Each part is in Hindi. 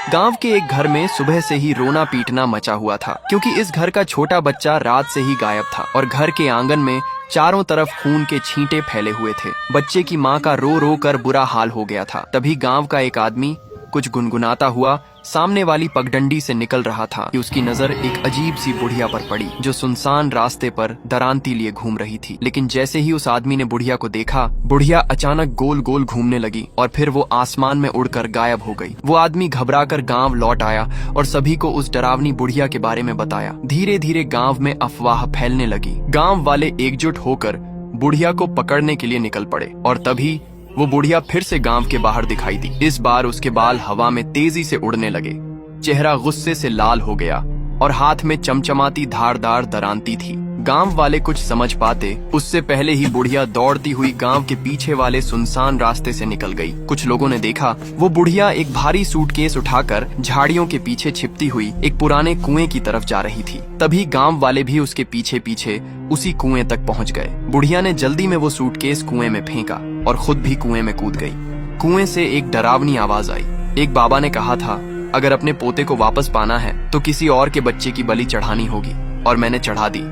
गांव के एक घर में सुबह से ही रोना पीटना मचा हुआ था, क्योंकि इस घर का छोटा बच्चा रात से ही गायब था और घर के आंगन में चारों तरफ खून के छींटे फैले हुए थे। बच्चे की माँ का रो रो कर बुरा हाल हो गया था। तभी गांव का एक आदमी कुछ गुनगुनाता हुआ सामने वाली पगडंडी से निकल रहा था कि उसकी नजर एक अजीब सी बुढ़िया पर पड़ी, जो सुनसान रास्ते पर दरांती लिए घूम रही थी। लेकिन जैसे ही उस आदमी ने बुढ़िया को देखा, बुढ़िया अचानक गोल गोल घूमने लगी और फिर वो आसमान में उड़कर गायब हो गई। वो आदमी घबराकर गांव लौट आया और सभी को उस डरावनी बुढ़िया के बारे में बताया। धीरे धीरे गांव में अफवाह फैलने लगी। गांव वाले एकजुट होकर बुढ़िया को पकड़ने के लिए निकल पड़े और तभी वो बुढ़िया फिर से गांव के बाहर दिखाई दी। इस बार उसके बाल हवा में तेजी से उड़ने लगे, चेहरा गुस्से से लाल हो गया और हाथ में चमचमाती धारदार दरांती थी। गांव वाले कुछ समझ पाते उससे पहले ही बुढ़िया दौड़ती हुई गांव के पीछे वाले सुनसान रास्ते से निकल गई। कुछ लोगों ने देखा वो बुढ़िया एक भारी सूटकेस उठाकर झाड़ियों के पीछे छिपती हुई एक पुराने कुएं की तरफ जा रही थी। तभी गांव वाले भी उसके पीछे पीछे उसी कुएं तक पहुंच गए। बुढ़िया ने जल्दी में वो सूटकेस कुएं में फेंका और खुद भी कुएं में कूद गई। कुएं से एक डरावनी आवाज आई। एक बाबा ने कहा था, अगर अपने पोते को वापस पाना है तो किसी और के बच्चे की बलि चढ़ानी होगी, और मैंने चढ़ा दी।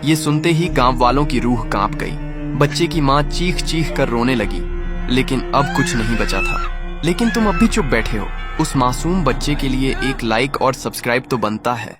ये सुनते ही गांव वालों की रूह कांप गई। बच्चे की माँ चीख चीख कर रोने लगी, लेकिन अब कुछ नहीं बचा था। लेकिन तुम अब भी चुप बैठे हो। उस मासूम बच्चे के लिए एक लाइक और सब्सक्राइब तो बनता है।